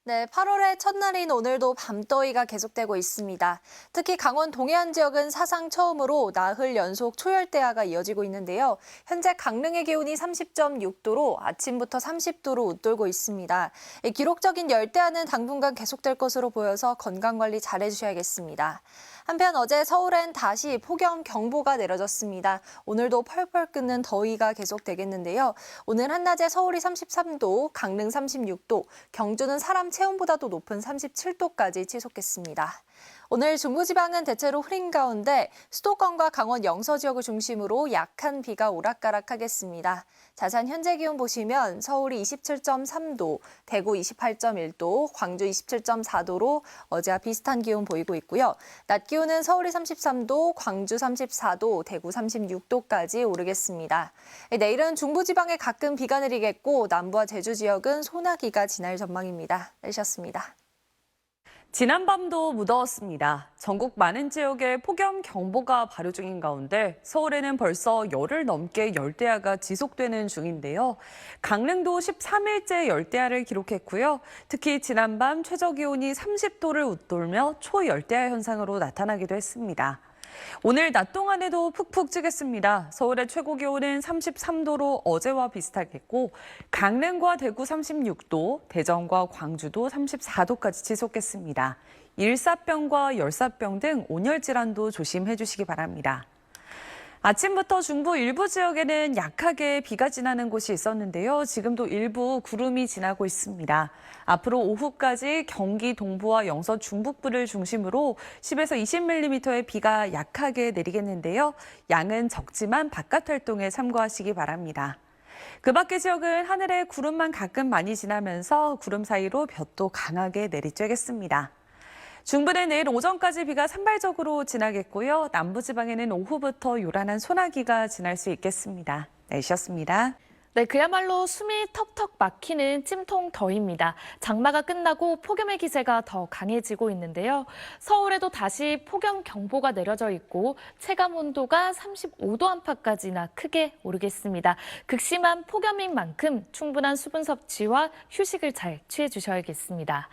네, 8월의 첫날인 오늘도 밤더위가 계속되고 있습니다. 특히 강원 동해안 지역은 사상 처음으로 나흘 연속 초열대야가 이어지고 있는데요. 현재 강릉의 기온이 30.6도로 아침부터 30도로 웃돌고 있습니다. 이 기록적인 열대야는 당분간 계속될 것으로 보여서 건강관리 잘해주셔야겠습니다. 한편 어제 서울엔 다시 폭염 경보가 내려졌습니다. 오늘도 펄펄 끓는 더위가 계속되겠는데요. 오늘 한낮에 서울이 33도, 강릉 36도, 경주는 사람 체온보다도 높은 37도까지 치솟겠습니다. 오늘 중부지방은 대체로 흐린 가운데 수도권과 강원 영서 지역을 중심으로 약한 비가 오락가락하겠습니다. 자세한 현재 기온 보시면 서울이 27.3도, 대구 28.1도, 광주 27.4도로 어제와 비슷한 기온 보이고 있고요. 낮 기온은 서울이 33도, 광주 34도, 대구 36도까지 오르겠습니다. 내일은 중부지방에 가끔 비가 내리겠고 남부와 제주 지역은 소나기가 지날 전망입니다. 날씨였습니다. 지난밤도 무더웠습니다. 전국 많은 지역에 폭염 경보가 발효 중인 가운데 서울에는 벌써 열흘 넘게 열대야가 지속되는 중인데요. 강릉도 13일째 열대야를 기록했고요. 특히 지난밤 최저 기온이 30도를 웃돌며 초열대야 현상으로 나타나기도 했습니다. 오늘 낮 동안에도 푹푹 찌겠습니다. 서울의 최고 기온은 33도로 어제와 비슷하겠고 강릉과 대구 36도, 대전과 광주도 34도까지 치솟겠습니다. 일사병과 열사병 등 온열 질환도 조심해 주시기 바랍니다. 아침부터 중부 일부 지역에는 약하게 비가 지나는 곳이 있었는데요. 지금도 일부 구름이 지나고 있습니다. 앞으로 오후까지 경기 동부와 영서 중북부를 중심으로 10에서 20mm의 비가 약하게 내리겠는데요. 양은 적지만 바깥 활동에 참고하시기 바랍니다. 그 밖의 지역은 하늘에 구름만 가끔 많이 지나면서 구름 사이로 볕도 강하게 내리쬐겠습니다. 중부는 내일 오전까지 비가 산발적으로 지나겠고요. 남부지방에는 오후부터 요란한 소나기가 지날 수 있겠습니다. 날씨였습니다. 네, 그야말로 숨이 턱턱 막히는 찜통 더위입니다. 장마가 끝나고 폭염의 기세가 더 강해지고 있는데요. 서울에도 다시 폭염 경보가 내려져 있고 체감 온도가 35도 안팎까지나 크게 오르겠습니다. 극심한 폭염인 만큼 충분한 수분 섭취와 휴식을 잘 취해 주셔야겠습니다.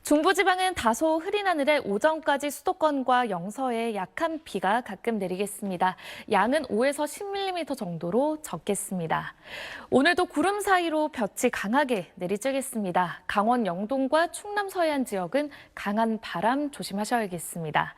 중부지방은 다소 흐린 하늘에 오전까지 수도권과 영서에 약한 비가 가끔 내리겠습니다. 양은 5에서 10mm 정도로 적겠습니다. 오늘도 구름 사이로 볕이 강하게 내리쬐겠습니다. 강원 영동과 충남 서해안 지역은 강한 바람 조심하셔야겠습니다.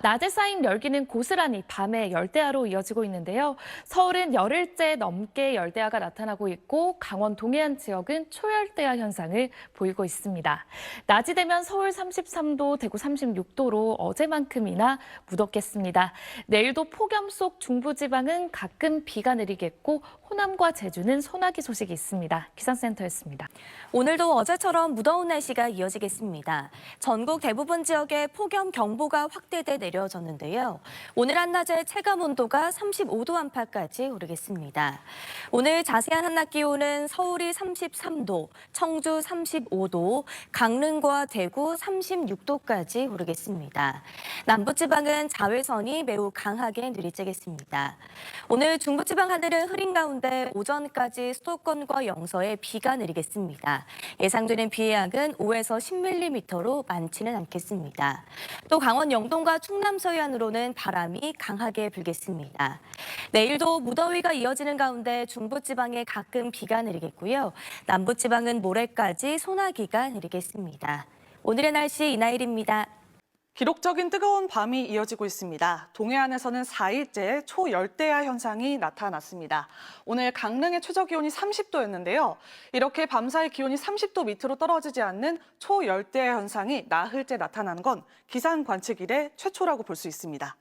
낮에 쌓인 열기는 고스란히 밤에 열대야로 이어지고 있는데요. 서울은 열흘째 넘게 열대야가 나타나고 있고 강원 동해안 지역은 초열대야 현상을 보이고 있습니다. 낮이 되면 서울 33도, 대구 36도로 어제만큼이나 무덥겠습니다. 내일도 폭염 속 중부지방은 가끔 비가 내리겠고 호남과 제주는 소나기 소식이 있습니다. 기상센터였습니다. 오늘도 어제처럼 무더운 날씨가 이어지겠습니다. 전국 대부분 지역에 폭염 경보가 확대돼 내려졌는데요. 오늘 한낮의 체감 온도가 35도 안팎까지 오르겠습니다. 오늘 자세한 한낮 기온은 서울이 33도, 청주 35도, 강릉과 대구 36도까지 오르겠습니다. 남부지방은 자외선이 매우 강하게 내리쬐겠습니다. 오늘 중부지방 하늘은 흐린 가운데 오전까지 수도권과 영서에 비가 내리겠습니다. 예상되는 비의 양은 5에서 10mm로 많지는 않겠습니다. 또 강원 영동과 충남 서해안으로는 바람이 강하게 불겠습니다. 내일도 무더위가 이어지는 가운데 중부지방에 가끔 비가 내리겠고요. 남부지방은 모레까지 소나기가 내리겠습니다. 오늘의 날씨 이나일입니다. 기록적인 뜨거운 밤이 이어지고 있습니다. 동해안에서는 4일째 초열대야 현상이 나타났습니다. 오늘 강릉의 최저 기온이 30도였는데요. 이렇게 밤사이 기온이 30도 밑으로 떨어지지 않는 초열대야 현상이 나흘째 나타나는 건 기상 관측 이래 최초라고 볼 수 있습니다.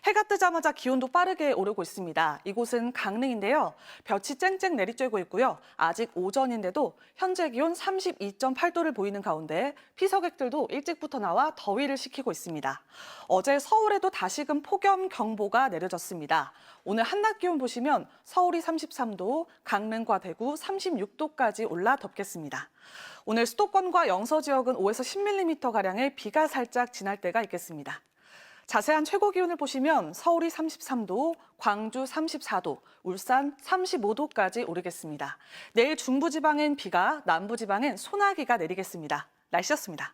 해가 뜨자마자 기온도 빠르게 오르고 있습니다. 이곳은 강릉인데요. 볕이 쨍쨍 내리쬐고 있고요. 아직 오전인데도 현재 기온 32.8도를 보이는 가운데 피서객들도 일찍부터 나와 더위를 식히고 있습니다. 어제 서울에도 다시금 폭염 경보가 내려졌습니다. 오늘 한낮 기온 보시면 서울이 33도, 강릉과 대구 36도까지 올라 덥겠습니다. 오늘 수도권과 영서 지역은 5에서 10mm가량의 비가 살짝 지날 때가 있겠습니다. 자세한 최고 기온을 보시면 서울이 33도, 광주 34도, 울산 35도까지 오르겠습니다. 내일 중부지방엔 비가, 남부지방엔 소나기가 내리겠습니다. 날씨였습니다.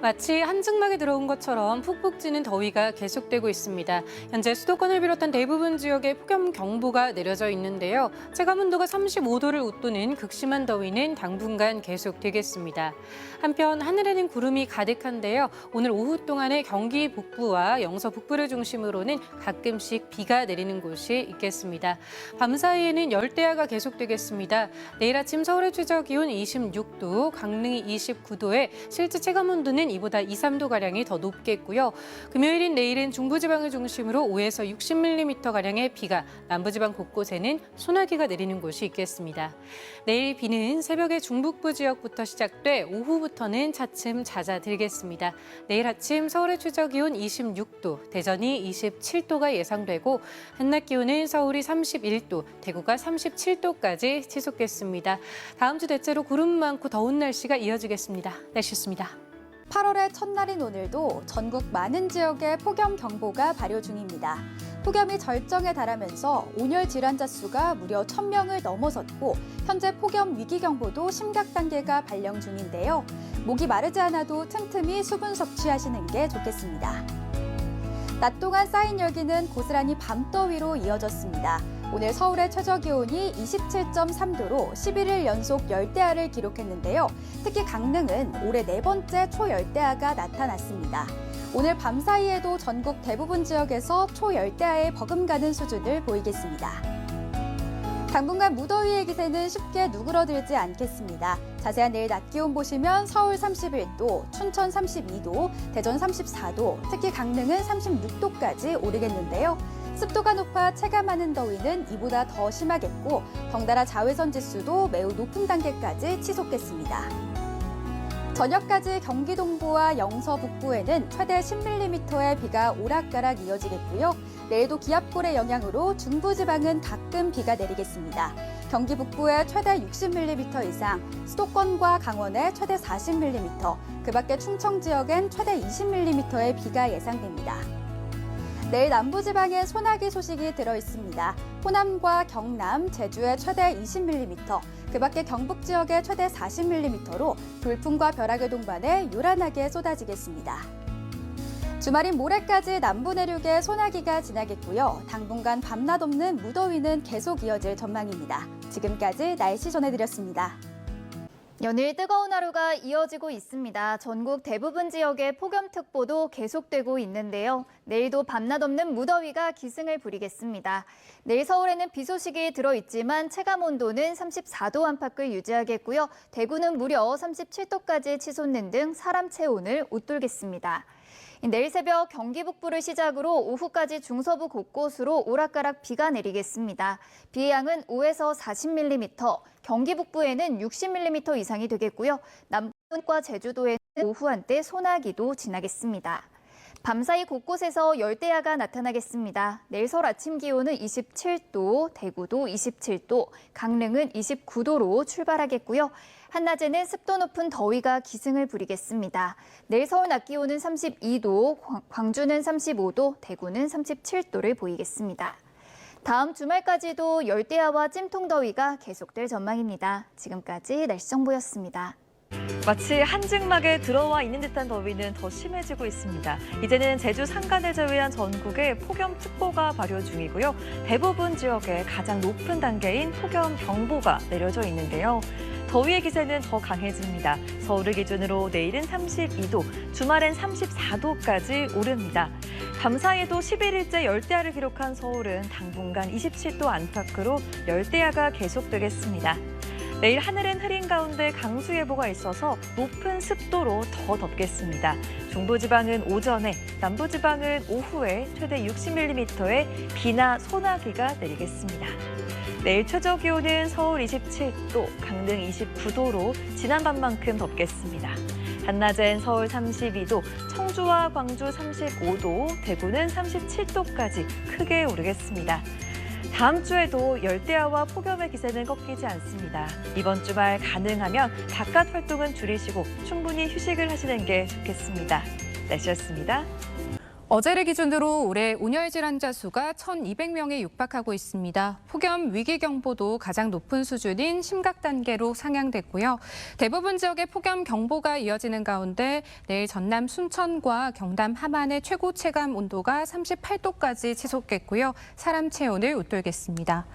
마치 한증막에 들어온 것처럼 푹푹 찌는 더위가 계속되고 있습니다. 현재 수도권을 비롯한 대부분 지역에 폭염경보가 내려져 있는데요. 체감온도가 35도를 웃도는 극심한 더위는 당분간 계속되겠습니다. 한편 하늘에는 구름이 가득한데요. 오늘 오후 동안에 경기 북부와 영서 북부를 중심으로는 가끔씩 비가 내리는 곳이 있겠습니다. 밤 사이에는 열대야가 계속되겠습니다. 내일 아침 서울의 최저기온 26도, 강릉이 29도에 실제 체감온도는 이보다 2, 3도가량이 더 높겠고요. 금요일인 내일은 중부지방을 중심으로 5에서 60mm가량의 비가, 남부지방 곳곳에는 소나기가 내리는 곳이 있겠습니다. 내일 비는 새벽에 중북부 지역부터 시작돼 오후부터는 차츰 잦아들겠습니다. 내일 아침 서울의 최저기온 26도, 대전이 27도가 예상되고 한낮 기온은 서울이 31도, 대구가 37도까지 치솟겠습니다. 다음 주 대체로 구름 많고 더운 날씨가 이어지겠습니다. 날씨였습니다. 8월의 첫날인 오늘도 전국 많은 지역에 폭염경보가 발효 중입니다. 폭염이 절정에 달하면서 온열 질환자 수가 무려 1,000명을 넘어섰고 현재 폭염 위기경보도 심각 단계가 발령 중인데요. 목이 마르지 않아도 틈틈이 수분 섭취하시는 게 좋겠습니다. 낮 동안 쌓인 열기는 고스란히 밤더위로 이어졌습니다. 오늘 서울의 최저기온이 27.3도로 11일 연속 열대야를 기록했는데요. 특히 강릉은 올해 4번째 초열대야가 나타났습니다. 오늘 밤 사이에도 전국 대부분 지역에서 초열대야에 버금가는 수준을 보이겠습니다. 당분간 무더위의 기세는 쉽게 누그러들지 않겠습니다. 자세한 내일 낮 기온 보시면 서울 31도, 춘천 32도, 대전 34도, 특히 강릉은 36도까지 오르겠는데요. 습도가 높아 체감하는 더위는 이보다 더 심하겠고 덩달아 자외선 지수도 매우 높은 단계까지 치솟겠습니다. 저녁까지 경기 동부와 영서 북부에는 최대 10mm의 비가 오락가락 이어지겠고요. 내일도 기압골의 영향으로 중부지방은 가끔 비가 내리겠습니다. 경기 북부에 최대 60mm 이상, 수도권과 강원에 최대 40mm, 그 밖에 충청 지역엔 최대 20mm의 비가 예상됩니다. 내일 남부지방에 소나기 소식이 들어있습니다. 호남과 경남, 제주에 최대 20mm, 그 밖에 경북 지역에 최대 40mm로 돌풍과 벼락을 동반해 요란하게 쏟아지겠습니다. 주말인 모레까지 남부 내륙에 소나기가 지나겠고요. 당분간 밤낮 없는 무더위는 계속 이어질 전망입니다. 지금까지 날씨 전해드렸습니다. 연일 뜨거운 하루가 이어지고 있습니다. 전국 대부분 지역에 폭염특보도 계속되고 있는데요. 내일도 밤낮 없는 무더위가 기승을 부리겠습니다. 내일 서울에는 비 소식이 들어있지만 체감온도는 34도 안팎을 유지하겠고요. 대구는 무려 37도까지 치솟는 등 사람 체온을 웃돌겠습니다. 내일 새벽 경기 북부를 시작으로 오후까지 중서부 곳곳으로 오락가락 비가 내리겠습니다. 비의 양은 5에서 40mm, 경기 북부에는 60mm 이상이 되겠고요. 남부과 제주도에는 오후 한때 소나기도 지나겠습니다. 밤사이 곳곳에서 열대야가 나타나겠습니다. 내일 서울 아침 기온은 27도, 대구도 27도, 강릉은 29도로 출발하겠고요. 한낮에는 습도 높은 더위가 기승을 부리겠습니다. 내일 서울 낮 기온은 32도, 광주는 35도, 대구는 37도를 보이겠습니다. 다음 주말까지도 열대야와 찜통더위가 계속될 전망입니다. 지금까지 날씨 정보였습니다. 마치 한증막에 들어와 있는 듯한 더위는 더 심해지고 있습니다. 이제는 제주 산간을 제외한 전국에 폭염특보가 발효 중이고요. 대부분 지역에 가장 높은 단계인 폭염경보가 내려져 있는데요. 더위의 기세는 더 강해집니다. 서울을 기준으로 내일은 32도, 주말엔 34도까지 오릅니다. 밤사이에도 11일째 열대야를 기록한 서울은 당분간 27도 안팎으로 열대야가 계속되겠습니다. 내일 하늘은 흐린 가운데 강수예보가 있어서 높은 습도로 더 덥겠습니다. 중부지방은 오전에, 남부지방은 오후에 최대 60mm의 비나 소나기가 내리겠습니다. 내일 최저 기온은 서울 27도, 강릉 29도로 지난밤만큼 덥겠습니다. 한낮엔 서울 32도, 청주와 광주 35도, 대구는 37도까지 크게 오르겠습니다. 다음 주에도 열대야와 폭염의 기세는 꺾이지 않습니다. 이번 주말 가능하면 바깥 활동은 줄이시고 충분히 휴식을 하시는 게 좋겠습니다. 날씨였습니다. 어제를 기준으로 올해 온열 질환자 수가 1,200명에 육박하고 있습니다. 폭염 위기 경보도 가장 높은 수준인 심각 단계로 상향됐고요. 대부분 지역에 폭염 경보가 이어지는 가운데 내일 전남 순천과 경남 함안의 최고 체감 온도가 38도까지 치솟겠고요. 사람 체온을 웃돌겠습니다.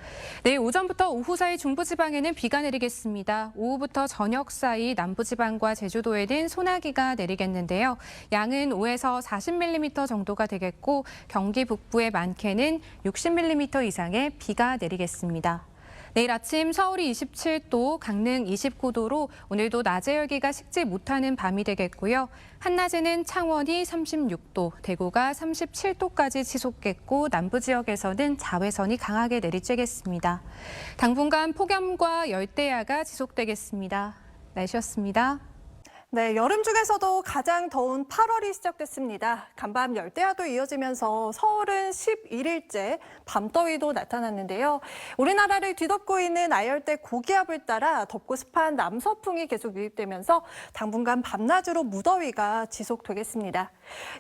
내일 오전부터 오후 사이 중부지방에는 비가 내리겠습니다. 오후부터 저녁 사이 남부지방과 제주도에는 소나기가 내리겠는데요. 양은 5에서 40mm 정도가 되겠고 경기 북부의 많게는 60mm 이상의 비가 내리겠습니다. 내일 아침 서울이 27도, 강릉 29도로 오늘도 낮의 열기가 식지 못하는 밤이 되겠고요. 한낮에는 창원이 36도, 대구가 37도까지 치솟겠고 남부 지역에서는 자외선이 강하게 내리쬐겠습니다. 당분간 폭염과 열대야가 지속되겠습니다. 날씨였습니다. 네, 여름 중에서도 가장 더운 8월이 시작됐습니다. 간밤 열대야도 이어지면서 서울은 11일째 밤더위도 나타났는데요. 우리나라를 뒤덮고 있는 아열대 고기압을 따라 덥고 습한 남서풍이 계속 유입되면서 당분간 밤낮으로 무더위가 지속되겠습니다.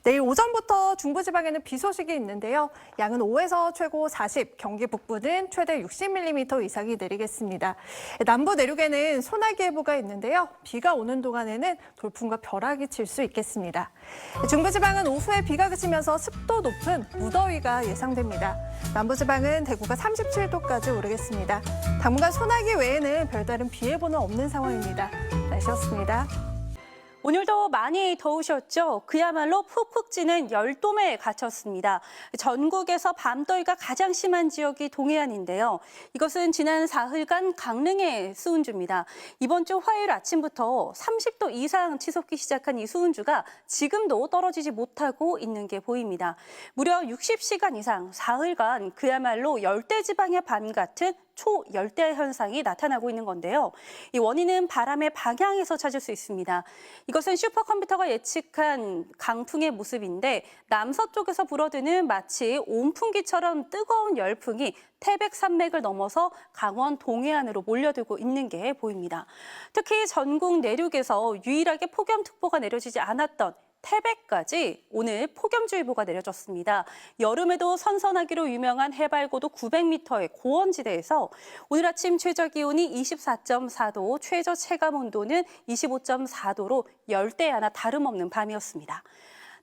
내일 오전부터 중부지방에는 비 소식이 있는데요. 양은 5에서 최고 40, 경기 북부는 최대 60mm 이상이 내리겠습니다. 남부 내륙에는 소나기 예보가 있는데요. 비가 오는 동안에는 돌풍과 벼락이 칠 수 있겠습니다. 중부지방은 오후에 비가 그치면서 습도 높은 무더위가 예상됩니다. 남부지방은 대구가 37도까지 오르겠습니다. 당분간 소나기 외에는 별다른 비 예보는 없는 상황입니다. 날씨였습니다. 오늘도 많이 더우셨죠? 그야말로 푹푹 찌는 열돔에 갇혔습니다. 전국에서 밤더위가 가장 심한 지역이 동해안인데요. 이것은 지난 사흘간 강릉의 수은주입니다. 이번 주 화요일 아침부터 30도 이상 치솟기 시작한 이 수은주가 지금도 떨어지지 못하고 있는 게 보입니다. 무려 60시간 이상 사흘간 그야말로 열대지방의 밤 같은 초열대야 현상이 나타나고 있는 건데요. 이 원인은 바람의 방향에서 찾을 수 있습니다. 이것은 슈퍼컴퓨터가 예측한 강풍의 모습인데 남서쪽에서 불어드는 마치 온풍기처럼 뜨거운 열풍이 태백 산맥을 넘어서 강원 동해안으로 몰려들고 있는 게 보입니다. 특히 전국 내륙에서 유일하게 폭염특보가 내려지지 않았던 태백까지 오늘 폭염주의보가 내려졌습니다. 여름에도 선선하기로 유명한 해발고도 900m의 고원지대에서 오늘 아침 최저기온이 24.4도, 최저 체감온도는 25.4도로 열대야나 다름없는 밤이었습니다.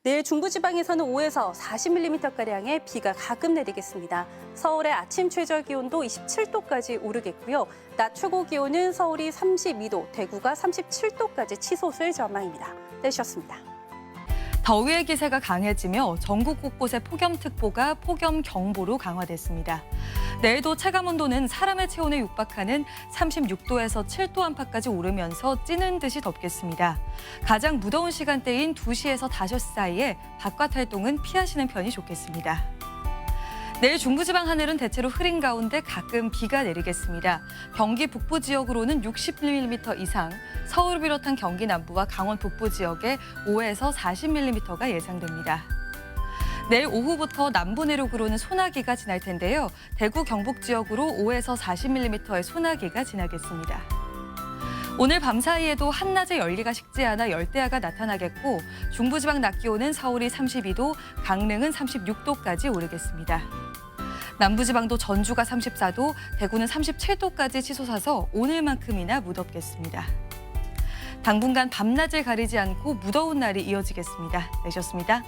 내일 중부지방에서는 5에서 40mm가량의 비가 가끔 내리겠습니다. 서울의 아침 최저기온도 27도까지 오르겠고요. 낮 최고기온은 서울이 32도, 대구가 37도까지 치솟을 전망입니다. 날씨였습니다. 더위의 기세가 강해지며 전국 곳곳에 폭염특보가 폭염경보로 강화됐습니다. 내일도 체감온도는 사람의 체온에 육박하는 36도에서 7도 안팎까지 오르면서 찌는 듯이 덥겠습니다. 가장 무더운 시간대인 2시에서 5시 사이에 바깥 활동은 피하시는 편이 좋겠습니다. 내일 중부지방 하늘은 대체로 흐린 가운데 가끔 비가 내리겠습니다. 경기 북부 지역으로는 60mm 이상, 서울을 비롯한 경기 남부와 강원 북부 지역에 5에서 40mm가 예상됩니다. 내일 오후부터 남부 내륙으로는 소나기가 지날 텐데요. 대구 경북 지역으로 5에서 40mm의 소나기가 지나겠습니다. 오늘 밤 사이에도 한낮에 열기가 식지 않아 열대야가 나타나겠고 중부지방 낮 기온은 서울이 32도, 강릉은 36도까지 오르겠습니다. 남부지방도 전주가 34도, 대구는 37도까지 치솟아서 오늘만큼이나 무덥겠습니다. 당분간 밤낮을 가리지 않고 무더운 날이 이어지겠습니다. 내셨습니다.